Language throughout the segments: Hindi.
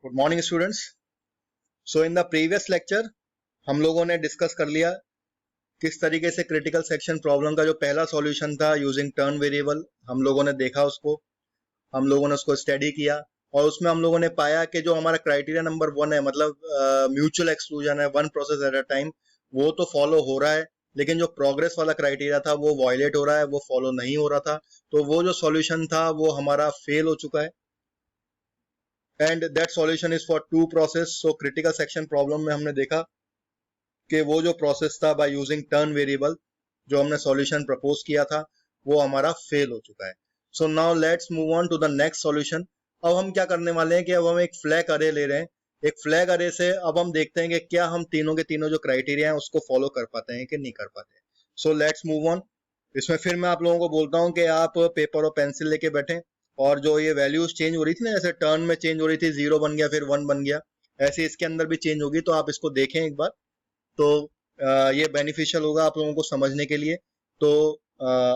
Good morning students. So in the previous lecture हम लोगों ने डिस्कस कर लिया किस तरीके से क्रिटिकल सेक्शन प्रॉब्लम का जो पहला सॉल्यूशन था यूजिंग टर्न वेरिएबल, हम लोगों ने देखा उसको, हम लोगों ने उसको स्टडी किया और उसमें हम लोगों ने पाया कि जो हमारा क्राइटेरिया नंबर 1 है, मतलब म्यूचुअल एक्सक्लूजन है, one process at a time, वो तो फॉलो हो रहा है, लेकिन जो प्रोग्रेस वाला क्राइटेरिया था वो वायलेट हो रहा है, वो फॉलो नहीं हो रहा था। तो वो जो सॉल्यूशन था वो हमारा फेल हो चुका है and that solution is for two process. So critical section problem में हमने देखा कि वो जो प्रोसेस था बाय यूजिंग टर्न वेरिएबल, जो हमने सॉल्यूशन प्रपोज किया था, वो हमारा फेल हो चुका है। So now let's move on to the next solution. अब हम क्या करने वाले हैं कि अब हम एक फ्लैग अरे ले रहे हैं। एक फ्लैग अरे से अब हम देखते हैं कि क्या हम तीनों के तीनों जो क्राइटेरिया हैं उसको फॉलो कर पाते हैं कि नहीं कर पाते। So let's move on. इसमें फिर मैं आप लोगों को बोलता हूं कि आप पेपर और पेंसिल लेके बैठें और जो ये वैल्यूज चेंज हो रही थी ना, जैसे टर्न में चेंज हो रही थी, 0 बन गया फिर 1 बन गया, ऐसे इसके अंदर भी चेंज होगी, तो आप इसको देखें एक बार, तो ये बेनिफिशियल होगा आप लोगों को समझने के लिए। तो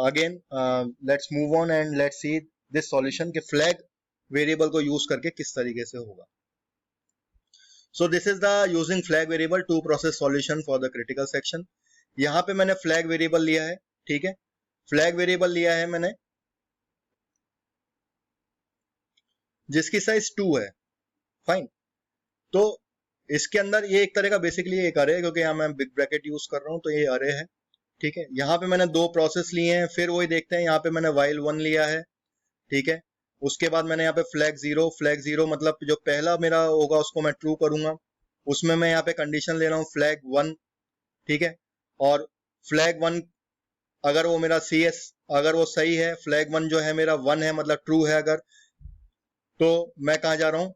again let's move on and let's see this solution के फ्लैग वेरिएबल को यूज करके किस तरीके से होगा। So this is the using flag variable two process solution for the critical section. यहां पे मैंने फ्लैग वेरिएबल लिया है, ठीक है, फ्लैग वेरिएबल लिया है मैंने जिसकी साइज 2 है, फाइन। तो इसके अंदर ये एक तरह का बेसिकली एक अरे है, क्योंकि यहाँ मैं बिग ब्रैकेट यूज कर रहा हूं तो ये अरे है, ठीक है। यहाँ पे मैंने दो प्रोसेस लिए हैं, फिर वही देखते हैं, यहाँ पे मैंने while 1 लिया है, ठीक है। उसके बाद मैंने यहाँ पे फ्लैग जीरो मतलब जो पहला मेरा होगा उसको मैं ट्रू करूंगा, उसमें मैं यहाँ पे कंडीशन ले रहा हूँ फ्लैग 1, ठीक है। और फ्लैग 1 अगर वो मेरा CS अगर वो सही है, फ्लैग 1 जो है मेरा 1 है मतलब ट्रू है अगर, तो मैं कहा जा रहा हूँ,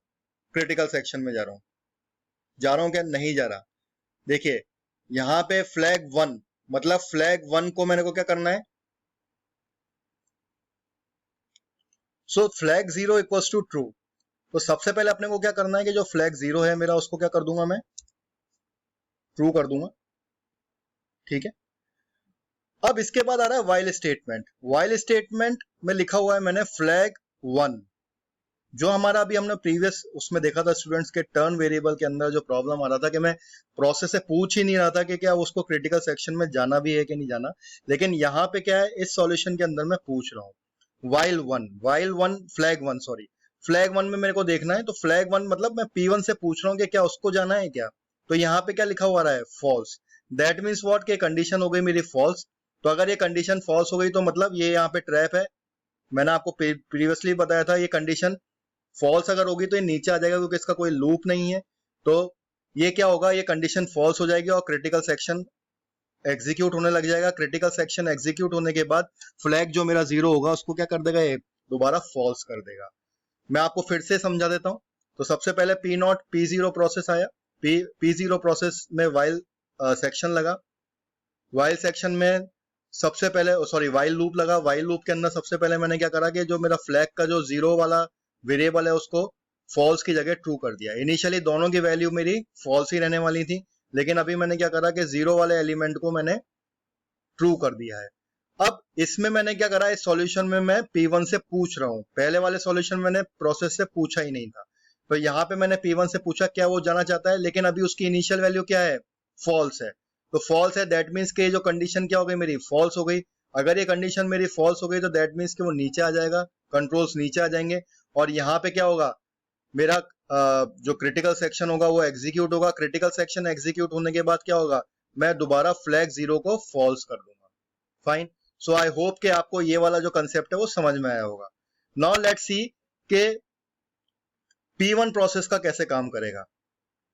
क्रिटिकल सेक्शन में जा रहा हूं क्या, नहीं जा रहा। देखिए यहां पे फ्लैग 1 मतलब फ्लैग 1 को मेरे को क्या करना है, सो फ्लैग 0 इक्वल्स टू ट्रू। तो सबसे पहले अपने को क्या करना है कि जो फ्लैग 0 है मेरा उसको क्या कर दूंगा, मैं ट्रू कर दूंगा, ठीक है। अब इसके बाद आ रहा है वाइल स्टेटमेंट। वाइल स्टेटमेंट में लिखा हुआ है मैंने फ्लैग 1, जो हमारा अभी हमने प्रीवियस उसमें देखा था स्टूडेंट्स के टर्न वेरिएबल के अंदर जो प्रॉब्लम आ रहा था कि मैं प्रोसेस से पूछ ही नहीं रहा था कि क्या उसको क्रिटिकल सेक्शन में जाना भी है कि नहीं जाना, लेकिन यहाँ पे क्या है, इस सॉल्यूशन के अंदर मैं पूछ रहा हूँ while one flag 1 sorry flag 1 में मेरे को देखना है। तो फ्लैग 1 मतलब मैं P1 से पूछ रहा हूँ कि क्या उसको जाना है क्या। तो यहाँ पे क्या लिखा हुआ रहा है, फॉल्स। दैट मीन्स व्हाट, के कंडीशन हो गई मेरी फॉल्स। तो अगर ये कंडीशन फॉल्स हो गई तो मतलब ये यहाँ पे ट्रैप है। मैंने आपको प्रीवियसली बताया था ये कंडीशन फॉल्स अगर होगी तो ये नीचे आ जाएगा, क्योंकि इसका कोई लूप नहीं है। तो ये क्या होगा, ये कंडीशन फॉल्स हो जाएगी और क्रिटिकल सेक्शन एग्जीक्यूट होने लग जाएगा। क्रिटिकल सेक्शन एग्जीक्यूट होने के बाद फ्लैग जो मेरा 0 होगा उसको क्या कर देगा, ये दोबारा फॉल्स कर देगा। मैं आपको फिर से समझा देता हूं। तो सबसे पहले P0 प्रोसेस आया, P0 प्रोसेस में वाइल सेक्शन लगा, वाइल सेक्शन में सबसे पहले सॉरी वाइल लूप लगा। वाइल लूप के अंदर सबसे पहले मैंने क्या करा कि जो मेरा फ्लैग का जो 0 वाला वेरिएबल है उसको फॉल्स की जगह ट्रू कर दिया। इनिशियली दोनों की वैल्यू मेरी फॉल्स ही रहने वाली थी, लेकिन अभी मैंने क्या करा कि 0 वाले एलिमेंट को मैंने ट्रू कर दिया है। अब इसमें मैंने क्या करा, इस सॉल्यूशन में मैं P1 से पूछ रहा हूं, पहले वाले सॉल्यूशन मैंने प्रोसेस से पूछा ही नहीं था। तो यहाँ पे मैंने P1 से पूछा क्या वो जाना चाहता है, लेकिन अभी उसकी इनिशियल वैल्यू क्या है, फॉल्स है। तो फॉल्स है, दैट मीन्स कि जो कंडीशन क्या हो गई मेरी, फॉल्स हो गई। अगर ये कंडीशन मेरी फॉल्स हो गई तो दैट मीन्स कि वो नीचे आ जाएगा, कंट्रोल्स नीचे आ जाएंगे और यहाँ पे क्या होगा, मेरा जो क्रिटिकल सेक्शन होगा वो एग्जीक्यूट होगा। क्रिटिकल सेक्शन एग्जीक्यूट होने के बाद क्या होगा, मैं दोबारा फ्लैग 0 को फॉल्स कर दूंगा, फाइन। सो आई होप कि आपको ये वाला जो कंसेप्ट है वो समझ में आया होगा। नाउ लेट्स सी के P1 प्रोसेस का कैसे काम करेगा।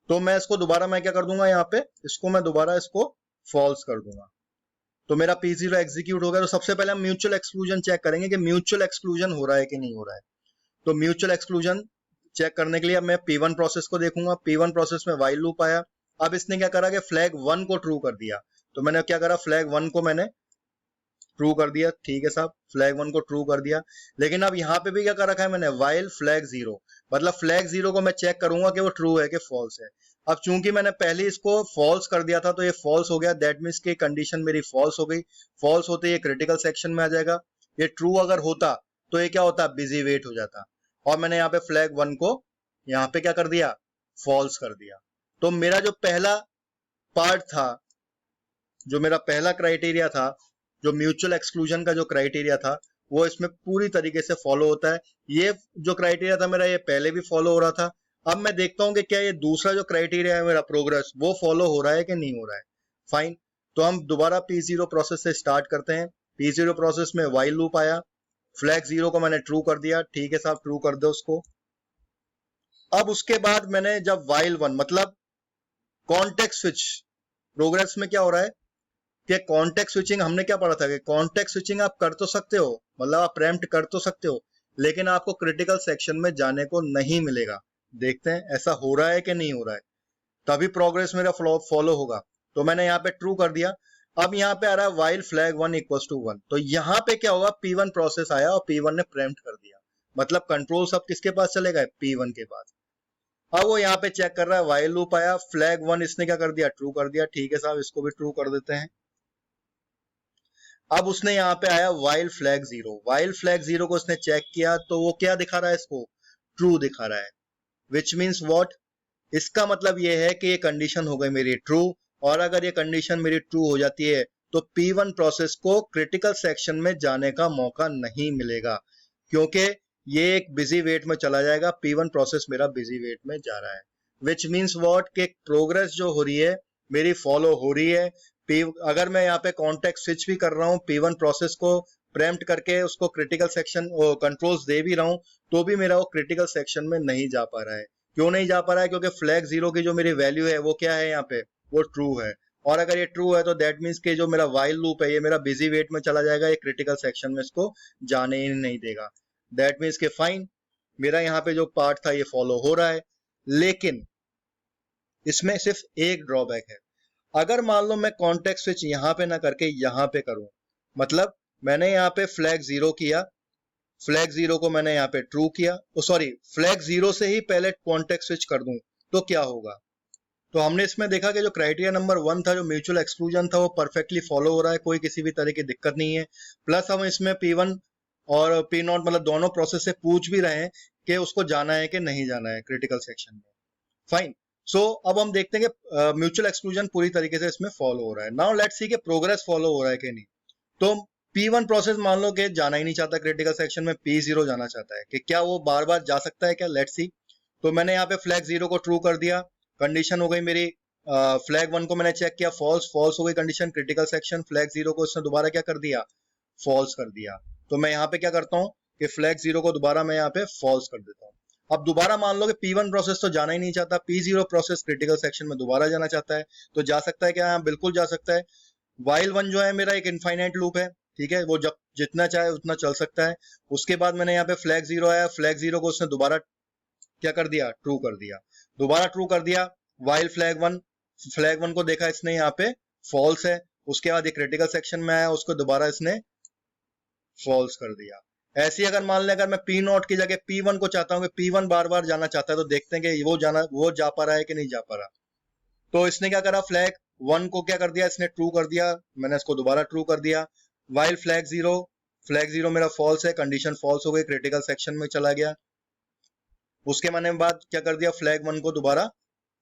तो मैं इसको दोबारा मैं क्या कर दूंगा, यहाँ पे इसको मैं दोबारा इसको फॉल्स कर दूंगा। तो मेरा P0 एग्जीक्यूट हो गया। तो सबसे पहले हम म्यूचुअल एक्सक्लूजन चेक करेंगे कि म्यूचुअल एक्सक्लूजन हो रहा है कि नहीं हो रहा है। तो म्यूचुअल एक्सक्लूजन चेक करने के लिए अब मैं P1 प्रोसेस को देखूंगा। P1 प्रोसेस में वाइल लूप आया। अब इसने क्या करा कि फ्लैग 1 को ट्रू कर दिया। तो मैंने क्या करा, फ्लैग 1 को मैंने ट्रू कर दिया, ठीक है साहब, फ्लैग 1 को ट्रू कर दिया। लेकिन अब यहाँ पे भी क्या कर रखा है मैंने, वाइल फ्लैग 0, मतलब फ्लैग 0 को मैं चेक करूंगा कि वो ट्रू है कि फॉल्स है। अब चूंकि मैंने पहले इसको फॉल्स कर दिया था तो ये फॉल्स हो गया, दैट मीन्स की कंडीशन मेरी फॉल्स हो गई। फॉल्स होते ये क्रिटिकल सेक्शन में आ जाएगा। ये ट्रू अगर होता तो ये क्या होता, बिजी वेट हो जाता। और मैंने यहाँ पे फ्लैग 1 को यहाँ पे क्या कर दिया, फॉल्स कर दिया। तो मेरा जो पहला पार्ट था, जो मेरा पहला क्राइटेरिया था, जो म्यूचुअल एक्सक्लूजन का जो क्राइटेरिया था, वो इसमें पूरी तरीके से फॉलो होता है। ये जो क्राइटेरिया था मेरा, ये पहले भी फॉलो हो रहा था। अब मैं देखता हूं कि क्या ये दूसरा जो क्राइटेरिया है मेरा प्रोग्रेस, वो फॉलो हो रहा है कि नहीं हो रहा है। फाइन, तो हम दोबारा P0 प्रोसेस से स्टार्ट करते हैं। P0 प्रोसेस में वाइल लूप आया, फ्लैग 0 को मैंने ट्रू कर दिया, ठीक है साहब, ट्रू कर दो उसको। अब उसके बाद मैंने जब वाइल 1 मतलब कॉन्टेक्स्ट स्विच, प्रोग्रेस में क्या हो रहा है कि कॉन्टेक्स्ट स्विचिंग, हमने क्या पढ़ा था कि कॉन्टेक्स्ट स्विचिंग आप कर तो सकते हो, मतलब आप प्रेम्प्ट कर तो सकते हो, लेकिन आपको क्रिटिकल सेक्शन में जाने को नहीं मिलेगा। देखते हैं ऐसा हो रहा है कि नहीं हो रहा है, तभी प्रोग्रेस मेरा फॉलो होगा। तो मैंने यहाँ पे ट्रू कर दिया। अब यहाँ पे आ रहा है वाइल फ्लैग 1 इक्वल्स टू 1, तो यहाँ पे क्या हुआ, P1 प्रोसेस आया और P1 ने प्रेम्प्ट कर दिया, मतलब कंट्रोल सब किसके पास चले गए, P1 के पास। अब वो यहाँ पे चेक कर रहा है, वाइल लूप आया, फ्लैग 1 इसने क्या कर दिया, ट्रू कर दिया, ठीक है साहब, इसको भी ट्रू कर देते हैं। अब उसने यहाँ पे आया वाइल फ्लैग 0, वाइल फ्लैग 0 को उसने चेक किया, तो वो क्या दिखा रहा है, इसको ट्रू दिखा रहा है, विच मीन्स व्हाट, इसका मतलब ये है कि ये कंडीशन हो गई मेरी ट्रू, और अगर ये कंडीशन मेरी ट्रू हो जाती है तो P1 प्रोसेस को क्रिटिकल सेक्शन में जाने का मौका नहीं मिलेगा, क्योंकि ये एक बिजी वेट में चला जाएगा। P1 प्रोसेस मेरा बिजी वेट में जा रहा है, विच मीन्स व्हाट, के प्रोग्रेस जो हो रही है मेरी फॉलो हो रही है। अगर मैं यहाँ पे कॉन्टेक्स्ट स्विच भी कर रहा हूँ, P1 प्रोसेस को प्रेम्प्ट करके उसको क्रिटिकल सेक्शन कंट्रोल्स दे भी रहा हूँ, तो भी मेरा वो क्रिटिकल सेक्शन में नहीं जा पा रहा है। क्यों नहीं जा पा रहा है, क्योंकि फ्लैग 0 की जो मेरी वैल्यू है वो क्या है, यहाँ पे वो ट्रू है, और अगर ये ट्रू है तो दैट मीन्स कि जो मेरा वाइल लूप है ये मेरा बिजी वेट में चला जाएगा, ये क्रिटिकल सेक्शन में इसको जाने ही नहीं देगा। दैट मीन्स के फाइन, मेरा यहाँ पे जो पार्ट था ये फॉलो हो रहा है, लेकिन इसमें सिर्फ एक ड्रॉबैक है। अगर मान लो मैं कॉन्टेक्स्ट स्विच यहाँ पे ना करके यहाँ पे करूं, मतलब मैंने यहाँ पे फ्लैग 0 किया, फ्लैग 0 को मैंने यहाँ पे ट्रू किया, सॉरी फ्लैग 0 से ही पहले कॉन्टेक्स्ट स्विच कर दूं, तो क्या होगा। तो हमने इसमें देखा कि जो क्राइटेरिया नंबर 1 था, जो म्यूचुअल एक्सक्लूजन था, वो परफेक्टली फॉलो हो रहा है, कोई किसी भी तरह की दिक्कत नहीं है। प्लस हम इसमें P1 और P0 मतलब दोनों प्रोसेस से पूछ भी रहे हैं कि उसको जाना है कि नहीं जाना है क्रिटिकल सेक्शन में। फाइन, सो अब हम देखते हैं कि म्यूचुअल एक्सक्लूजन पूरी तरीके से इसमें फॉलो हो रहा है। नाउ लेट्स सी कि प्रोग्रेस फॉलो हो रहा है कि नहीं। तो P1 प्रोसेस मान लो कि जाना ही नहीं चाहता क्रिटिकल सेक्शन में, P0 जाना चाहता है, कि क्या वो बार बार जा सकता है क्या, लेट्स सी। तो मैंने यहाँ पे फ्लैग 0 को ट्रू कर दिया, कंडीशन हो गई मेरी, फ्लैग 1 को मैंने चेक किया, फॉल्स, फॉल्स हो गई कंडीशन, क्रिटिकल सेक्शन, फ्लैग 0 को इसने दोबारा क्या कर दिया, फॉल्स कर दिया। तो मैं यहाँ पे क्या करता हूँ कि फ्लैग 0 को दोबारा मैं यहाँ पे फॉल्स कर देता हूँ। अब दोबारा मान लो कि P1 प्रोसेस तो जाना ही नहीं चाहता, P0 प्रोसेस क्रिटिकल सेक्शन में दोबारा जाना चाहता है, तो जा सकता है क्या, हाँ बिल्कुल जा सकता है। वाइल 1 जो है मेरा एक इनफाइनाइट लूप है, ठीक है, वो जब जितना चाहे उतना चल सकता है। उसके बाद मैंने यहाँ पे फ्लैग 0 आया, फ्लैग 0 को उसने दोबारा क्या कर दिया, ट्रू कर दिया, दोबारा ट्रू कर दिया। वाइल फ्लैग 1, फ्लैग 1 को देखा इसने यहाँ पे फॉल्स है, उसके बाद एक क्रिटिकल सेक्शन में आया, उसको दोबारा इसने फॉल्स कर दिया। ऐसी अगर मान लें, अगर मैं P0 की जगह P1 को चाहता हूँ कि P1 बार बार जाना चाहता है, तो देखते हैं कि वो जा पा रहा है कि नहीं जा पा रहा। तो इसने क्या करा, फ्लैग 1 को क्या कर दिया, इसने ट्रू कर दिया, मैंने इसको दोबारा ट्रू कर दिया। वाइल फ्लैग 0, फ्लैग 0 मेरा फॉल्स है, कंडीशन फॉल्स हो गई, क्रिटिकल सेक्शन में चला गया। उसके मैंने बाद क्या कर दिया, फ्लैग 1 को दोबारा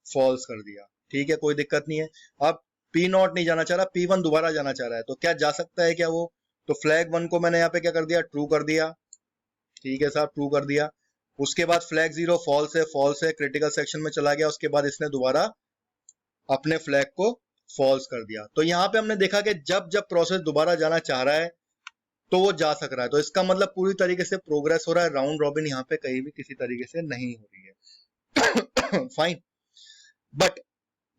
फॉल्स कर दिया, ठीक है, कोई दिक्कत नहीं है। अब P0 नहीं जाना चाह रहा, P1 दोबारा जाना चाह रहा है, तो क्या जा सकता है क्या वो। तो फ्लैग 1 को मैंने यहाँ पे क्या कर दिया, ट्रू कर दिया, ठीक है साहब, ट्रू कर दिया। उसके बाद फ्लैग 0 फॉल्स है, क्रिटिकल सेक्शन में चला गया, उसके बाद इसने दोबारा अपने फ्लैग को फॉल्स कर दिया। तो यहाँ पे हमने देखा कि जब जब प्रोसेस दोबारा जाना चाह रहा है तो वो जा सक रहा है, तो इसका मतलब पूरी तरीके से प्रोग्रेस हो रहा है, राउंड रॉबिन यहाँ पे कहीं भी किसी तरीके से नहीं हो रही है। Fine, but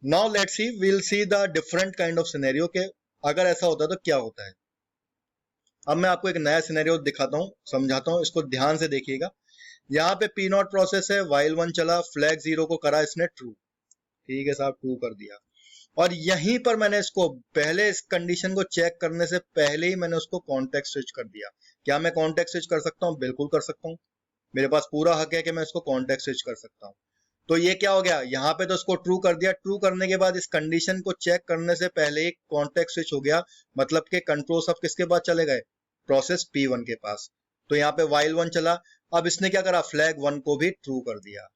now let's see, will see the different kind of scenario के अगर ऐसा होता है तो क्या होता है। अब मैं आपको एक नया सिनेरियो दिखाता हूँ, समझाता हूँ, इसको ध्यान से देखिएगा। यहाँ पे P0 प्रोसेस है, वाइल 1 चला, फ्लैग 0 को करा इसने ट्रू, ठीक है साहब, ट्रू कर दिया। और यहीं पर मैंने इसको पहले इस कंडीशन को चेक करने से पहले ही मैंने उसको कॉन्टेक्स्ट स्विच कर दिया। क्या मैं कॉन्टेक्स्ट स्विच कर सकता हूँ, बिल्कुल कर सकता हूँ, मेरे पास पूरा हक है कि मैं इसको कॉन्टेक्स्ट स्विच कर सकता हूँ। तो ये क्या हो गया, यहाँ पे तो उसको ट्रू कर दिया, ट्रू करने के बाद इस कंडीशन को चेक करने से पहले ही कॉन्टेक्स्ट स्विच हो गया, मतलब कि कंट्रोल सब किसके पास चले गए, प्रोसेस P1 के पास। तो यहाँ पे वाइल 1 चला, अब इसने क्या करा, फ्लैग 1 को भी ट्रू कर दिया,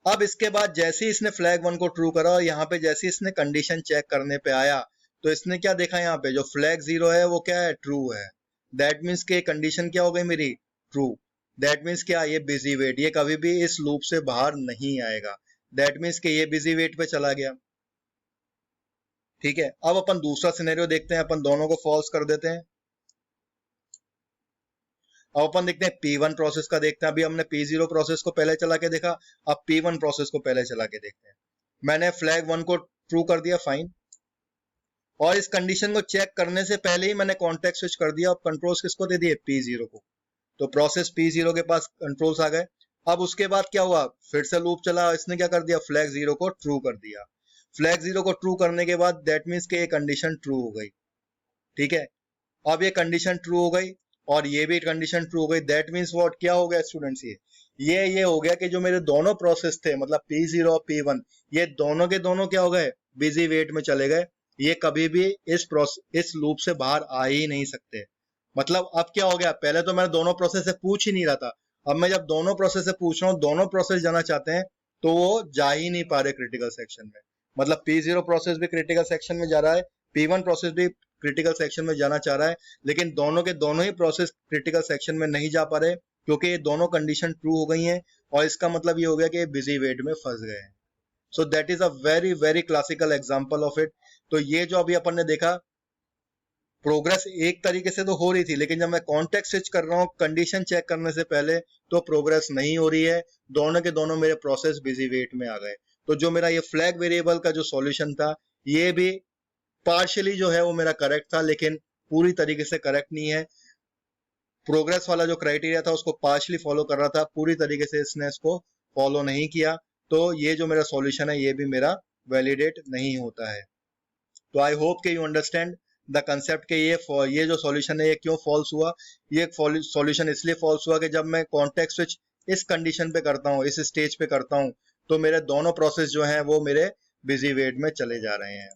अब इसके बाद जैसे ही इसने फ्लैग 1 को ट्रू करा और यहाँ पे जैसे इसने कंडीशन चेक करने पे आया तो इसने क्या देखा, यहाँ पे जो फ्लैग 0 है वो क्या है, ट्रू है। दैट मीन्स के कंडीशन क्या हो गई मेरी, ट्रू। दैट मीन्स क्या, ये बिजी वेट, ये कभी भी इस लूप से बाहर नहीं आएगा। दैट मीन्स के ये बिजी वेट पे चला गया। ठीक है, अब अपन दूसरा सिनेरियो देखते हैं, अपन दोनों को फॉल्स कर देते हैं। अब अपन देखते हैं P1 प्रोसेस का, देखते हैं। अभी हमने P0 प्रोसेस को पहले चला के देखा, अब P1 प्रोसेस को पहले चला के देखते हैं। मैंने फ्लैग 1 को ट्रू कर दिया, फाइन। और इस कंडीशन को चेक करने से पहले ही मैंने कॉन्टेक्स्ट स्विच कर दिया। अब कंट्रोल्स किसको दे दिए, P0 को। तो प्रोसेस P0 के पास कंट्रोल्स आ गए। अब उसके बाद क्या हुआ, फिर से लूप चला, इसने क्या कर दिया, फ्लैग 0 को ट्रू कर दिया। फ्लैग 0 को ट्रू करने के बाद दैट मीन्स के ये कंडीशन ट्रू हो गई। ठीक है, अब ये कंडीशन ट्रू हो गई और ये भी कंडीशन ट्रू हो गई। दैट मीन्स व्हाट, क्या हो गया स्टूडेंट्स, ये हो गया कि जो मेरे दोनों प्रोसेस थे, मतलब P0 और P1, ये दोनों के दोनों क्या हो गए, बिजी वेट में चले गए। ये कभी भी इस लूप से बाहर आ ही नहीं सकते। मतलब अब क्या हो गया, पहले तो मैं दोनों प्रोसेस से पूछ ही नहीं रहा था, अब मैं जब दोनों प्रोसेस से पूछ रहा हूँ, दोनों प्रोसेस जाना चाहते हैं तो वो जा ही नहीं पा रहे क्रिटिकल सेक्शन में। मतलब P0 प्रोसेस भी क्रिटिकल सेक्शन में जा रहा है, P1 प्रोसेस भी क्रिटिकल सेक्शन में जाना चाह रहा है, लेकिन दोनों के दोनों ही प्रोसेस क्रिटिकल सेक्शन में नहीं जा पा रहे क्योंकि ये दोनों कंडीशन ट्रू हो गई हैं। और इसका मतलब ये हो गया कि ये बिजी वेट में फंस गए हैं। So that is a very very classical example of it. तो ये जो अभी अपन ने देखा, प्रोग्रेस एक तरीके से तो हो रही थी, लेकिन जब मैं कॉन्टेक्स्ट स्विच कर रहा हूँ कंडीशन चेक करने से पहले, तो प्रोग्रेस नहीं हो रही है। दोनों के दोनों मेरे प्रोसेस बिजी वेट में आ गए। तो जो मेरा ये फ्लैग वेरिएबल का जो सॉल्यूशन था, ये भी पार्शियली जो है वो मेरा करेक्ट था, लेकिन पूरी तरीके से करेक्ट नहीं है। प्रोग्रेस वाला जो क्राइटेरिया था उसको पार्शियली फॉलो कर रहा था, पूरी तरीके से इसने इसको फॉलो नहीं किया। तो ये जो मेरा सॉल्यूशन है ये भी मेरा वैलिडेट नहीं होता है। तो आई होप के यू अंडरस्टैंड द कंसेप्ट के ये जो सॉल्यूशन है ये क्यों फॉल्स हुआ। ये सॉल्यूशन इसलिए फॉल्स हुआ कि जब मैं कॉन्टेक्स्ट स्विच इस कंडीशन पे करता हूँ, इस स्टेज पे करता हूँ, तो मेरे दोनों प्रोसेस जो हैं वो मेरे बिजी वेट में चले जा रहे हैं।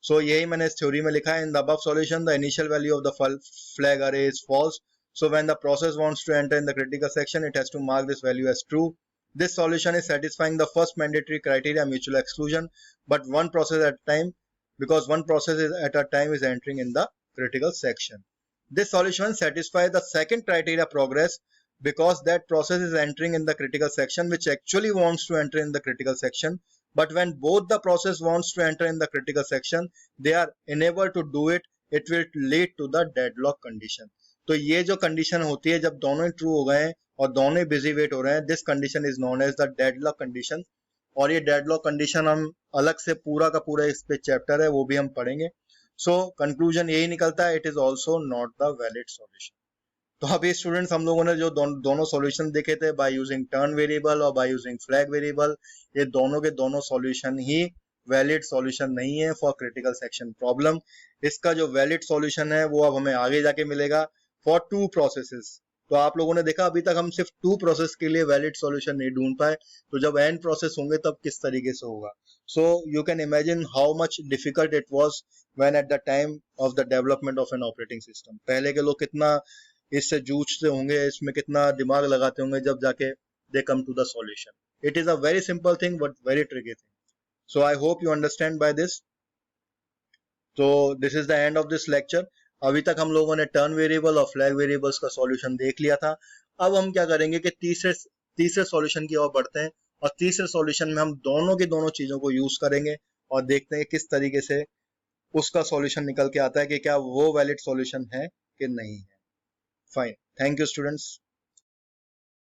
सो यही मैंने इस थ्योरी में लिखा है। In the above solution the initial value of the flag array is false, so when the process wants to enter in the critical section it has to mark this value as true. This solution is satisfying the first mandatory criteria, mutual exclusion, but one process at a time, because one process is at a time is entering in the critical section. This solution satisfies the second criteria, progress, because that process is entering in the critical section which actually wants to enter in the critical section, but when both the process wants to enter in the critical section they are unable to do it, it will lead to the deadlock condition. तो ये जो कंडीशन होती है जब दोनों ही ट्रू हो गए हैं और दोनों ही बिजी वेट हो रहे हैं, this condition is known as the deadlock condition. और ये डेडलॉक कंडीशन हम अलग से पूरा का पूरा इस पे चैप्टर है, वो भी हम पढ़ेंगे। सो कंक्लूजन यही निकलता है, it is also not the valid solution. तो अभी स्टूडेंट्स हम लोगों ने जो दोनों सॉल्यूशन देखे थे बाय यूजिंग टर्न वेरिएबल और बाय यूजिंग फ्लैग वेरिएबल, ये दोनों के दोनों सॉल्यूशन ही वैलिड सॉल्यूशन नहीं है फॉर क्रिटिकल सेक्शन प्रॉब्लम। इसका जो वैलिड सॉल्यूशन है वो अब हमें आगे जाके मिलेगा फॉर टू प्रोसेसेस। तो आप लोगों ने देखा अभी तक हम सिर्फ टू प्रोसेस के लिए वैलिड सॉल्यूशन नहीं ढूंढ पाए, तो जब एन प्रोसेस होंगे तब किस तरीके से होगा। So you can imagine how much difficult it was when at the time of the development of an operating system. पहले के लोग कितना इससे जूझते होंगे, इसमें कितना दिमाग लगाते होंगे जब जाके they come to the solution. It is a very simple thing but very tricky thing. So I hope you understand by this. तो this is the end of this lecture. अभी तक हम लोगों ने टर्न वेरिएबल और फ्लैग वेरिएबल्स का सॉल्यूशन देख लिया था। अब हम क्या करेंगे कि तीसरे सॉल्यूशन की ओर बढ़ते हैं और तीसरे सॉल्यूशन में हम दोनों की दोनों चीजों को यूज करेंगे और देखते हैं किस तरीके से उसका सॉल्यूशन निकल के आता है कि क्या वो वैलिड सॉल्यूशन है कि नहीं है। Fine, thank you students.